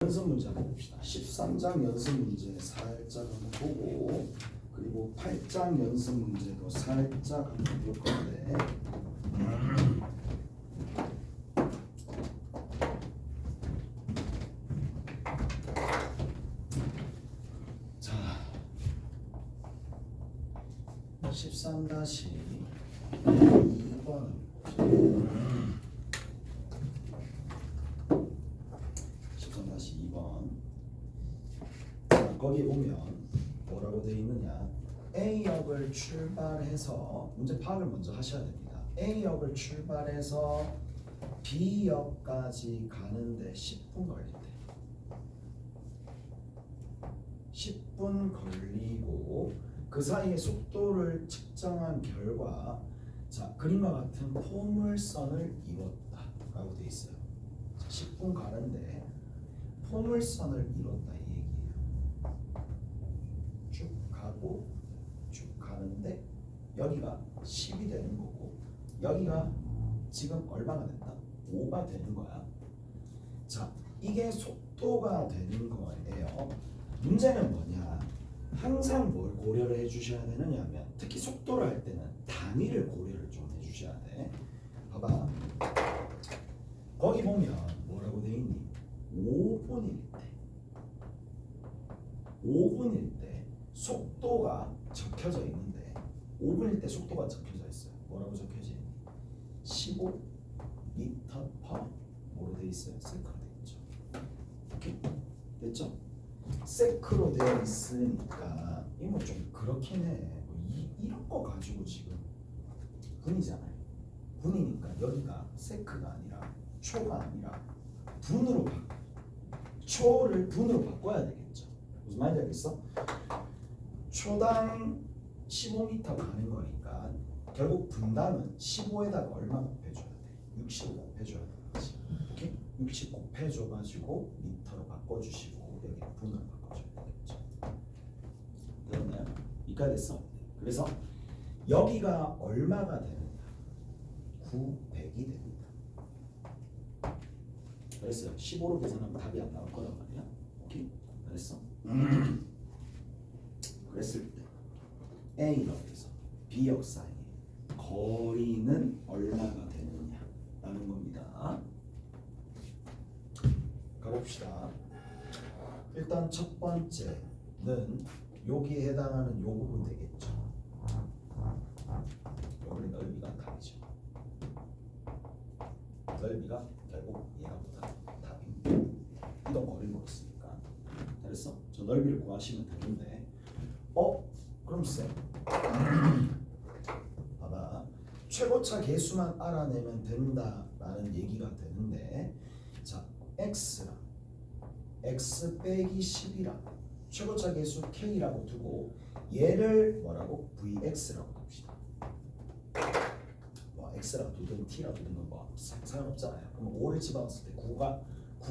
연습 문제 한번 봅시다. 13장 연습 문제 살짝 한번 보고, 그리고 8장 연습 문제도 살짝 한번 볼 건데, 자, 13-2번 13-2번. 자, 거기 보면 뭐라고 되어 있느냐? A역을 출발해서 문제 파악을 먼저 하셔야 됩니다. A역을 출발해서 B역까지 가는데 10분 걸린대. 10분 걸리고 그 사이에 속도를 측정한 결과, 자, 그림과 같은 포물선을 이뤘다 라고 되어 있어요. 자, 10분 가는데 포물선을 이뤘다 이 얘기예요. 쭉 가고 쭉 가는데 여기가 10이 되는 거고, 여기가 지금 얼마가 된다? 5가 되는 거야. 자, 이게 속도가 되는 거예요. 문제는 뭐냐? 항상 뭘 고려를 해주셔야 되느냐 하면, 특히 속도를 할 때는 단위를 고려를 좀 해주셔야 돼. 봐봐, 거기 보면 뭐라고 돼 있니? 5분일 때 5분일 때 속도가 적혀져 있는데, 5분일 때 속도가 적혀져 있어요. 뭐라고 적혀져 있니? 15m per 뭐로 돼 있어요? 세크로 돼 있죠. 오케이? 됐죠? 세크로 되어 있으니까 이거 좀 그렇긴 해. 이런 거 가지고 지금 분이잖아요. 분이니까 여기가 세크가 아니라 초가 아니라 분으로 초를 분으로 바꿔야 되겠죠. 무슨 말인지 알겠어? 초당 15m 가는 거니까 결국 분담은 15에다가 얼마 곱해줘야 돼? 60 곱해줘야 되겠지. 오케이? 60 곱해줘가지고 미터로 바꿔주시고 여기 분으로 바꿔줘야 되겠죠. 되었나요? 이까지 됐어. 그래서 여기가 얼마가 되느냐? 900이 됩니다. 그랬어요. 15로 계산하면 답이 안 나올 거란 말이야. 오케이? 그랬어? 그랬을 때 A역에서 B역 사이에 거리는 얼마가 되느냐라는 겁니다. 가봅시다. 일단 첫 번째는 여기에 해당하는 요 부분 되겠죠. 여기 넓이가 답이죠. 넓이가 결국 얘가보다 답입니다. 이동 거리를 먹었으니까. 그래서 저 넓이를 구하시면 되는데, 그럼 쌤, 봐봐, 최고차 계수만 알아내면 된다라는 얘기가 되는데, 자, x랑 x 빼기 10이랑 최고차 계수 k라고 두고 얘를 뭐라고? vx라고 둡시다. 뭐 x라고 두든 t라고 두든 뭐 상관없잖아요. 그럼 5를 집어넣었을 때 9가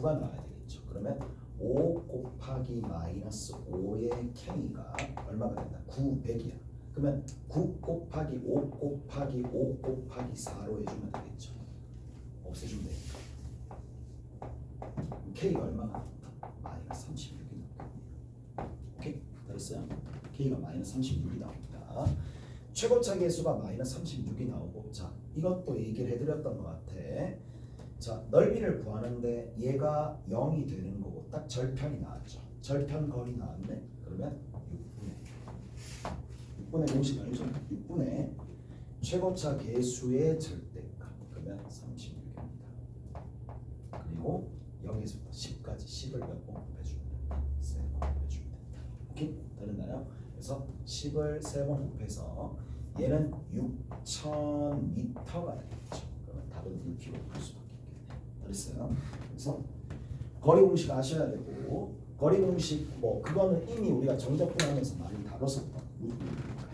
나와야 되겠죠. 그러면 5 곱하기 마이너스 5의 k가 얼마가 된다? 900이야. 그러면 9 곱하기 5 곱하기 5 곱하기 4로 해주면 되겠죠. 없애주면 되니까. k가 얼마가 나온다? 마이너스 36이 나옵니다. 오케이? 됐어요? k가 마이너스 36이 나옵니다. 최고차 계수가 마이너스 36이 나오고, 자, 이것도 얘기를 해드렸던 것 같아. 자, 넓이를 구하는데 얘가 0이 되는 거고 딱 절편이 나왔죠. 절편 거리 나왔네. 그러면 6분의 공식 알죠? 6분의 최고차 계수의 절대값, 그러면 36입니다. 그리고 0에서부터 10까지 10을 몇 번 곱해주면 된다? 3번 곱해주면 된다. 오케이? 되나요? 그래서 10을 3번 곱해서 얘는 6000m가 되겠죠. 그러면 답은 1km 볼 수밖에 없겠네. 됐어요? 그래서 거리 공식 아셔야 되고, 거리 공식 뭐 그거는 이미 우리가 정적분하면서 많이 다뤘었던 문제니까.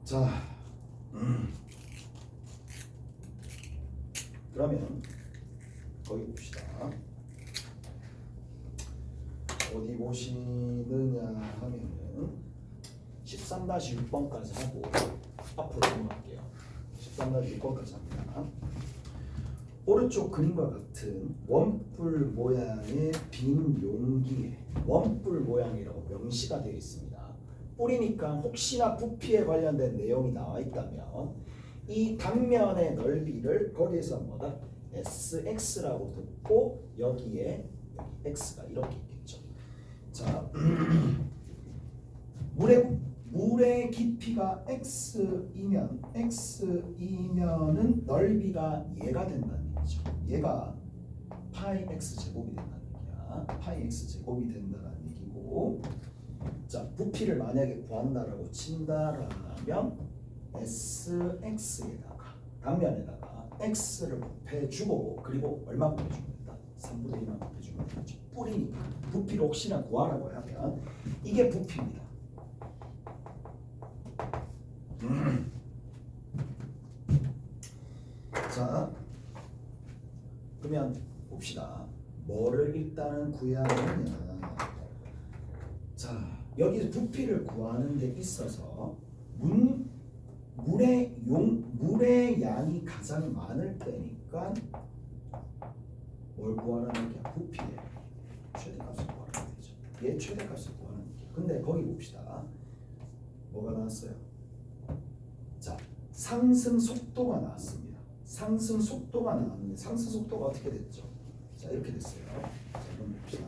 자, 그러면 거기 봅시다. 어디 보시느냐 하면은 13-6번까지 하고 앞으로 넘어갈게요. 13까지 6번까지 합니다. 오른쪽 그림과 같은 원뿔 모양의 빈 용기에 원뿔 모양이라고 명시가 되어 있습니다. 뿔이니까 혹시나 부피에 관련된 내용이 나와 있다면 이 단면의 넓이를 거기에서 뭐다? SX라고 듣고 여기에 X가 이렇게 있겠죠. 자, 물의 깊이가 x이면은 넓이가 얘가 된다는 얘기죠. 얘가 파이 x 제곱이 된다는 얘기야. 파이 x 제곱이 된다는 얘기고, 자 부피를 만약에 구한다라고 친다라면 sx에다가 단면에다가 x를 곱해주고 그리고 얼마 곱해주면 된다? 3분의 1만 곱해주면 되죠. 뿔이니까 부피를 혹시나 구하라고 하면 이게 부피입니다. 자, 그러면 봅시다. 뭐를 일단은 구해야 하느냐. 자, 여기 부피를 구하는 데 있어서 물의 양이 가장 많을 때니까 뭘 구하라는 게 부피의 최대값을 구하라는 거죠. 얘 최대값을 구하는 게. 근데 거기 봅시다. 뭐가 나왔어요? 자, 상승 속도가 나왔습니다. 상승 속도가 나왔는데 상승 속도가 어떻게 됐죠? 자, 이렇게 됐어요. 자, 그럼 봅시다.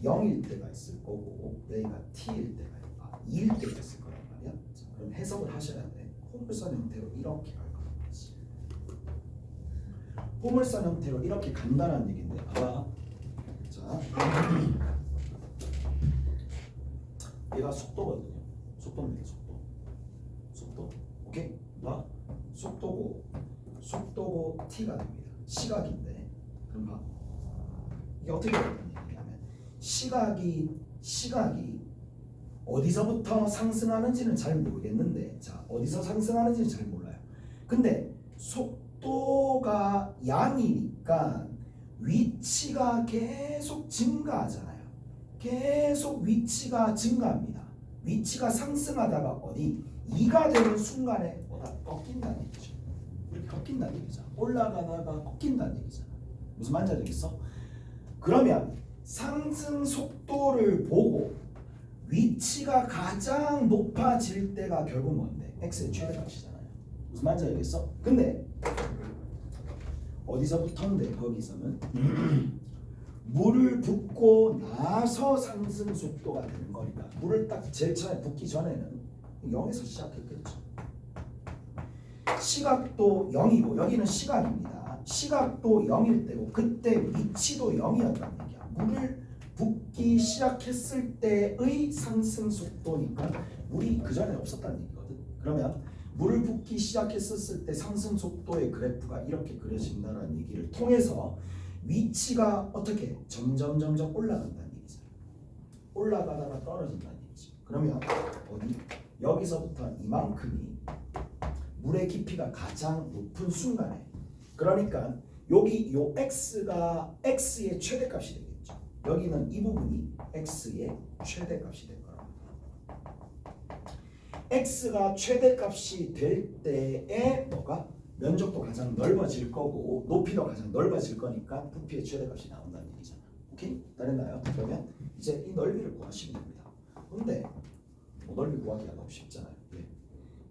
0일 때가 있을 거고 여기가 t일 때가 2일 때가 있을 거란 말이야. 자, 그럼 해석을 하셔야 돼. 포물선 형태로 이렇게 갈 거지. 포물선 형태로 이렇게 간다는 얘기인데 봐봐. 자, 얘가 속도거든요. 속도입니다. 속도. 오케이? 봐. 속도고 t가 됩니다. 시각인데 그럼 봐. 이게 어떻게 되는 얘기냐면 시각이 어디서부터 상승하는지는 잘 모르겠는데, 자 어디서 상승하는지는 잘 몰라요. 근데 속도가 양이니까 위치가 계속 증가하잖아요. 계속 위치가 증가합니다. 위치가 상승하다가 어디 2가 되는 순간에 뭐다 꺾인다는 얘기죠. 이렇게 꺾인다는 얘기잖아. 올라가다가 꺾인다는 얘기잖아. 무슨 말인지 알겠어? 그러면 상승 속도를 보고 위치가 가장 높아질 때가 결국 뭔데? x의 최대값이잖아요. 무슨 말인지 알겠어? 근데 어디서부터인데 거기서는 물을 붓고 나서 상승 속도가 되는 거니까 물을 딱 제일 처음에 붓기 전에는 0에서 시작했겠죠. 시각도 0이고 여기는 시각입니다. 시각도 0일 때고 그때 위치도 0이었다는 얘기야. 물을 붓기 시작했을 때의 상승 속도니까 물이 그 전에 없었다는 얘기거든. 그러면 물을 붓기 시작했었을 때 상승 속도의 그래프가 이렇게 그려진다는 얘기를 통해서 위치가 어떻게 점점 올라간다는 얘기잖아요. 올라가다가 떨어진다는 얘기죠. 그러면 어디 여기서부터 이만큼이 물의 깊이가 가장 높은 순간에, 그러니까 여기 요 x가 x의 최대값이 되겠죠. 여기는 이 부분이 x의 최대값이 될 거랍니다. x가 최대값이 될 때에 뭐가 면적도 가장 넓어질 거고 높이도 가장 넓어질 거니까 부피의 최대값이 나온다는 얘기잖아. 오케이? 다른가요? 그러면 이제 이 넓이를 구하시면 됩니다. 근데 뭐 넓이 구하기가 너무 쉽잖아요. 네.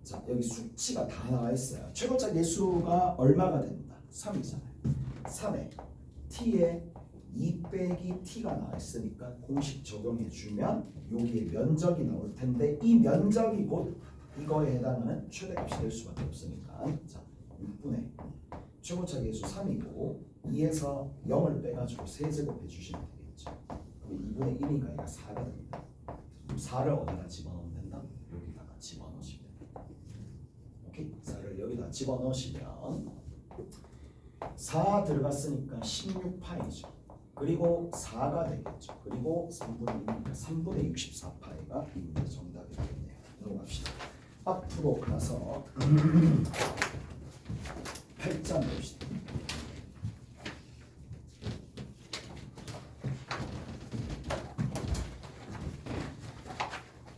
자, 여기 수치가 다 나와 있어요. 최고차 계수가 얼마가 된다? 3이잖아요. 3에 t에 2 빼기 t가 나와 있으니까 공식 적용해 주면 여기에 면적이 나올 텐데 이 면적이 곧 이거에 해당하는 최대값이 될 수밖에 없으니까, 자 6분의 최고차 계수 3이고 2에서 0을 빼가지고 세제곱해 주시면 되겠죠. 그럼 2분의 1인가 얘가 4가 됩니다. 4를 어디다 집어넣으면 된다? 여기다가 집어넣으시면 됩니다. 오케이? 4를 여기다 집어넣으시면 4 들어갔으니까 16파이죠. 그리고 4가 되겠죠. 그리고 3분의 2니까 3분의 64파이가 이 문제 정답이 되겠네요. 넘어갑시다. 앞으로 가서 8장 봅시다.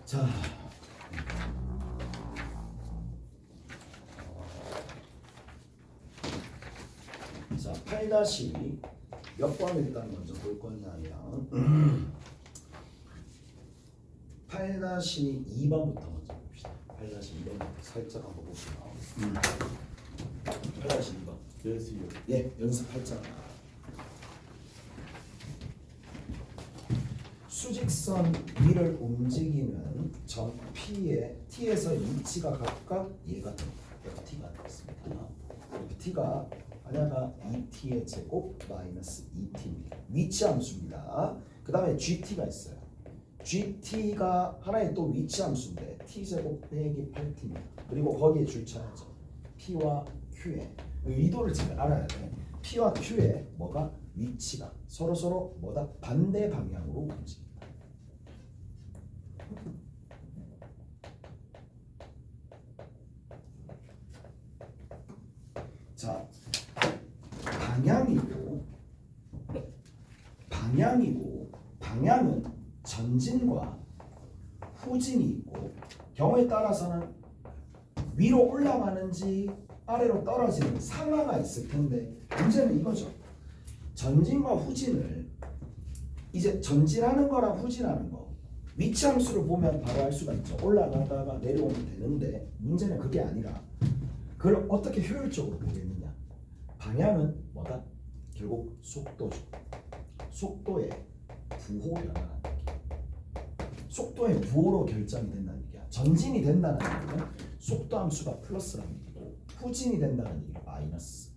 자, 자, 8-2 몇 번 일단 먼저 볼 거냐면 8-2번부터 먼저 봅시다. 8-2번부터 살짝 한번 보시면 8-2번 연습이요. 예, 연습 8장. 수직선 위를 움직이는 점 P의 T에서 위치가 각각 얘가 FT가 되겠습니다. FT가 하나가 2T의 제곱 마이너스 2T입니다. 위치 함수입니다. 그 다음에 GT가 있어요. GT가 하나의 또 위치 함수인데 T제곱 빼기 8T입니다. 그리고 거기에 줄차야죠. P와 Q의 의도를 잘 알아야 돼. P와 Q의 뭐가 위치가 서로 뭐다 반대 방향으로 움직인다. 자, 방향은 전진과 후진이 있고 경우에 따라서는 위로 올라가는지 아래로 떨어지는 상하가 있을 텐데 문제는 이거죠. 전진과 후진을 이제 전진하는 거랑 후진하는 거 위치 함수를 보면 바로 알 수가 있죠. 올라가다가 내려오면 되는데 문제는 그게 아니라 그걸 어떻게 효율적으로 보겠느냐. 방향은 뭐다? 결국 속도죠. 속도의 부호 변화라는 얘기. 속도의 부호로 결정이 된다는 얘기야. 전진이 된다는 얘기는 속도 함수가 플러스라는 얘기고 후진이 된다는 얘기가 마이너스.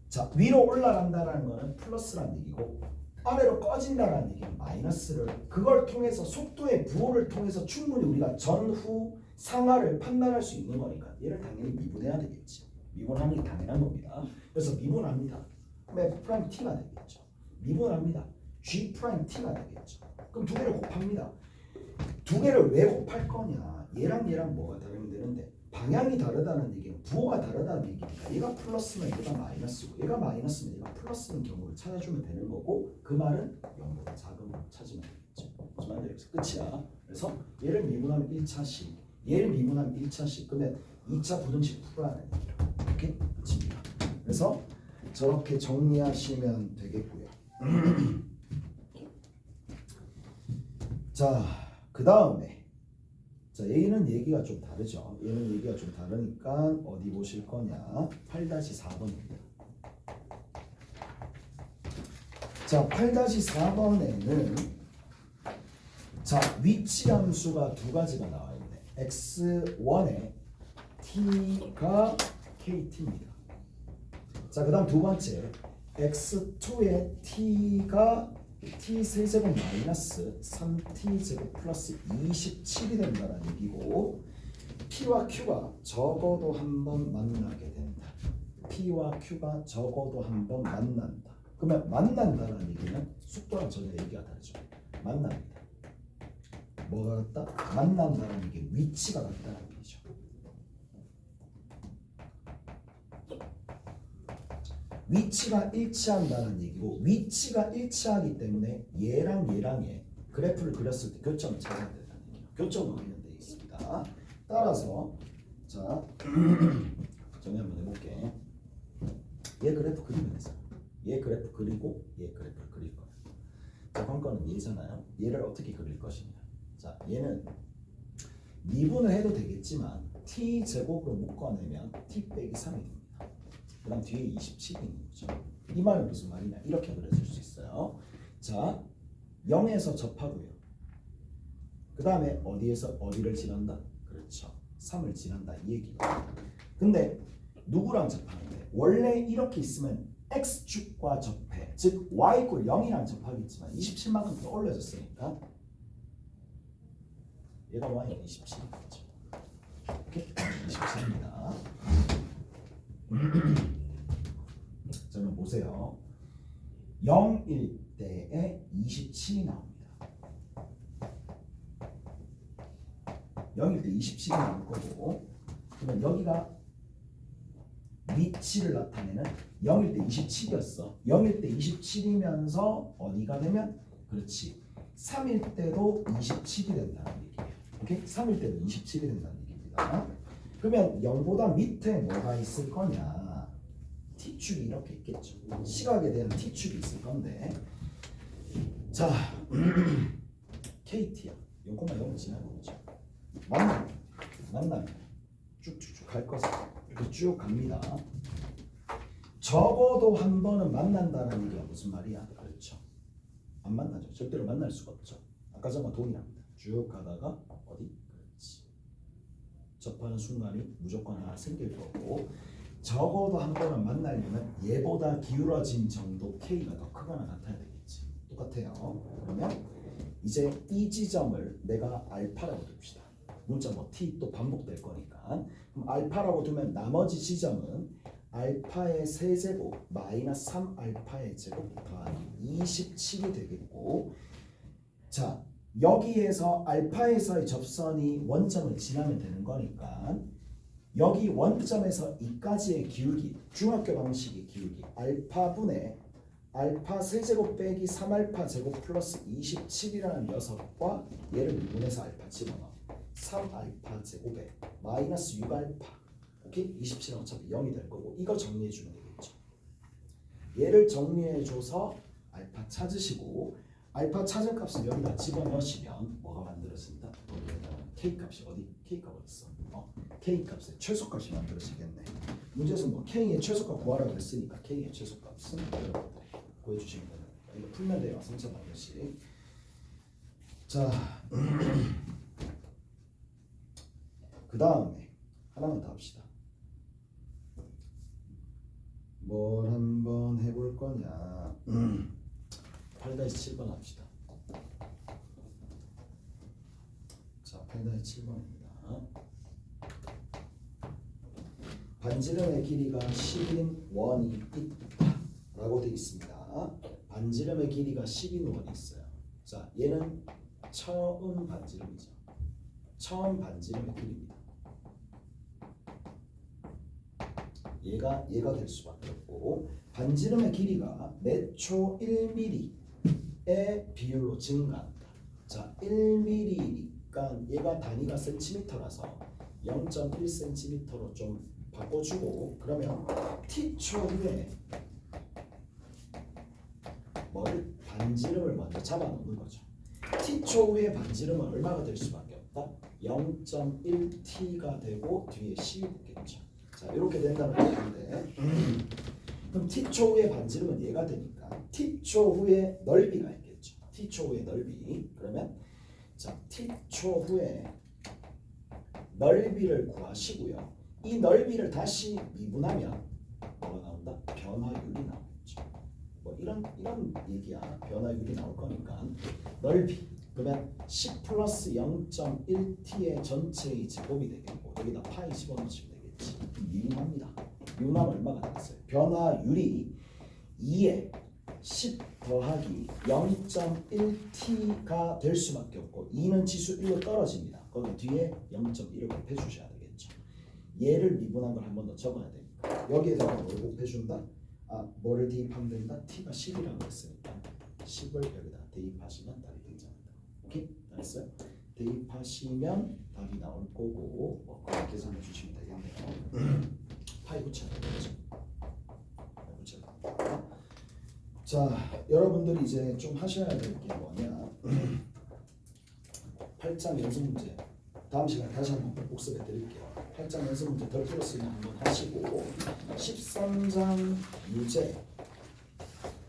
자, 위로 올라간다는 거는 플러스라는 얘기고 아래로 꺼진다는 얘기는 마이너스를 그걸 통해서 속도의 부호를 통해서 충분히 우리가 전후 상하를 판단할 수 있는 거니까 얘를 당연히 미분해야 되겠지. 미분하는 게 당연한 겁니다. 그래서 미분합니다. 그럼 F 프라임 T가 되겠죠. 미분합니다. G 프라임 T가 되겠죠. 그럼 두 개를 곱합니다. 두 개를 왜 곱할 거냐? 얘랑 뭐가 다르면 되는데 방향이 다르다는 얘기는 부호가 다르다는 얘기니까 얘가 플러스면 얘가 마이너스고 얘가 마이너스면 얘가 플러스인 경우를 찾아주면 되는 거고 그 말은 0보다 작은 걸 찾으면 되겠죠. 무슨 말인지 끝이야. 그래서 얘를 미분하면 1차식 얘를 미분하면 1차식 그러면 2차 부등식 풀어라는 얘기죠. 이렇게 끝입니다. 그래서 저렇게 정리하시면 되겠고요. 자, 그 다음에 자, 얘는 얘기가 좀 다르죠. 얘는 얘기가 좀 다르니까 어디 보실 거냐? 8-4번입니다. 자, 8-4번에는 자, 위치 함수가 두 가지가 나와 있네. x1에 t가 kt입니다. 자, 그다음 두 번째 x2에 t가 t 세제곱 마이너스 3t제곱 플러스 27이 된다는 얘기고 p와 q가 적어도 한 번 만나게 된다. p와 q가 적어도 한 번 만난다. 그러면 만난다는 얘기는 속도랑 전혀 얘기가 다르죠. 만납니다. 뭐가 같다? 만난다는 얘기 위치가 같다는 얘기죠. 위치가 일치한다는 얘기고 위치가 일치하기 때문에 얘랑의 그래프를 그렸을 때 교점을 찾아야 된다는 얘기예요. 교점은 확인되어 있습니다. 따라서 자 정리 한번 해볼게. 얘 그래프 그리면 되잖아. 얘 그래프 그리고 얘 그래프를 그릴 거야. 자, 관건은 얘잖아요. 얘를 어떻게 그릴 것이냐. 자, 얘는 미분을 해도 되겠지만 t 제곱으로 묶어내면 t 빼기 3이 됩니다. 그 다음 뒤에 27이 있는 거죠. 이 말은 무슨 말이냐. 이렇게 그려줄 수 있어요. 자, 0에서 접하고요. 그 다음에 어디에서 어디를 지난다? 그렇죠. 3을 지난다 이 얘기가. 근데 누구랑 접하는데? 원래 이렇게 있으면 x축과 접해. 즉 y = 0이랑 접하겠지만 27만큼 더 올려졌으니까 얘가 y는 27이겠죠. 이렇게 27입니다. 저는 보세요. 0일 때에 27이 나옵니다. 0일 때 27이 나올 거고 그러면 여기가 위치를 나타내는 0일 때 27이었어. 0일 때 27이면서 어디가 되면 그렇지. 3일 때도 27이 된다는 얘기예요. 오케이? 3일 때도 27이 된다는 얘기입니다. 그러면 0보다 밑에 뭐가 있을 거냐? t축이 이렇게 있겠죠. 시각에 대한 t축이 있을 건데 자 KT야. 요거만 여기 지나는 거죠. 만나면 쭉쭉쭉 갈 것을 이렇게 쭉 갑니다. 적어도 한 번은 만난다는 얘기가 무슨 말이야? 그렇죠. 안 만나죠. 절대로 만날 수가 없죠. 아까 전과 동일합니다. 쭉 가다가 어디? 그렇지. 접하는 순간이 무조건 하나 생길 거고 적어도 한 번은 만나려면 얘보다 기울어진 정도 K가 더 크거나 같아야 되겠지. 똑같아요. 그러면 이제 이 지점을 내가 알파라고 둡시다. 문자 뭐 T 또 반복될 거니까. 그럼 알파라고 두면 나머지 지점은 알파의 세제곱 마이너스 3알파의 제곱 더하기 27이 되겠고 자 여기에서 알파에서의 접선이 원점을 지나면 되는 거니까 여기 원점에서 이까지의 기울기 중학교 방식의 기울기 알파분의 알파 세제곱 빼기 3알파 제곱 플러스 27이라는 녀석과 얘를 미분해서 알파 집어넣어 3알파 제곱에 마이너스 6알파 오케이? 27은 어차피 0이 될 거고 이거 정리해 주면 되겠죠. 얘를 정리해 줘서 알파 찾으시고 알파 찾은 값을 여기다 집어넣으시면 뭐가 만들어진다? K 값이 어디? K 값 어딨어? K 값의 최소값이 만들어지겠네. 문제에서 뭐 K의 최소값 구하라고 했으니까 K의 최소값은 여러분들이 구해주시면 됩니다. 이거 풀면 돼요. 3차 방정식. 자, 그 다음에 하나만 더 합시다. 뭘 한번 해볼 거냐? 8-7번 합시다. 자, 8-7번입니다. 반지름의 길이가 10인 원이 있다 라고 되어 있습니다. 반지름의 길이가 10인 원이 있어요. 자, 얘는 처음 반지름이죠. 처음 반지름의 길이입니다. 얘가 될 수밖에 없고 반지름의 길이가 몇 초 1mm의 비율로 증가한다. 자, 1mm니까 얘가 단위가 센티미터라서 0.1cm로 좀 바꿔주고 그러면 t초 후에 뭐를 반지름을 먼저 잡아놓는 거죠. t초 후에 반지름은 얼마가 될 수밖에 없다? 0.1t가 되고 뒤에 10이 붙겠죠. 자, 이렇게 된다는 건데 그럼 t초 후에 반지름은 얘가 되니까 t초 후에 넓이가 있겠죠. t초 후에 넓이 그러면 자 t초 후에 넓이를 구하시고요. 이 넓이를 다시 미분하면 뭐가 나온다? 변화율이 나오겠죠. 뭐 이런 얘기야. 변화율이 나올 거니까 넓이 그러면 10 플러스 0.1t의 전체의 제곱이 되겠고 여기다 파이 집어넣으시면 되겠지. 미분합니다. 미분하면 얼마가 되겠어요? 변화율이 2에 10 더하기 0.1t가 될 수밖에 없고 2는 지수 1로 떨어집니다. 거기 뒤에 0.1을 곱해 주셔야 되겠죠. 얘를 미분한 걸 한 번 더 적어야 됩니다. 여기에다가 뭘 곱해준다? 뭐를 대입하면 된다? t가 10이라고 했으니까 10을 여기다 대입하시면 답이 등장한다. 오케이? 알았어요? 대입하시면 답이 나올 거고 뭐 그걸 계산해 주시면 되겠네요. 파이 붙여야 되겠죠. 자, 여러분들이 이제 좀 하셔야 될 게 뭐냐? 8장 연습 문제 다음 시간에 다시 한번 복습해 드릴게요. 8장 연습 문제 덜 풀었으면 한번 하시고 13장 유제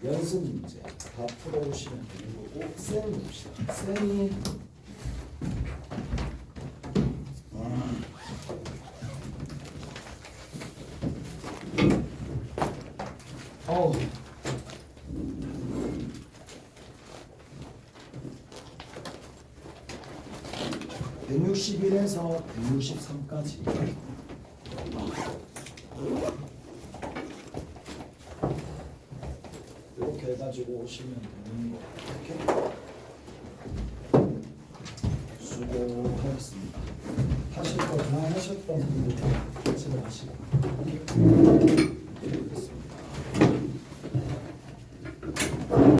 연습 문제 다 풀어오시면 되는 거고 쌤 봅시다. 쌤이 어우 161에서 163까지 이렇게 해가지고 오시면 되는 거. 이렇게 수고하셨습니다. 하실 거 다 하셨던 분들 같이 하시고.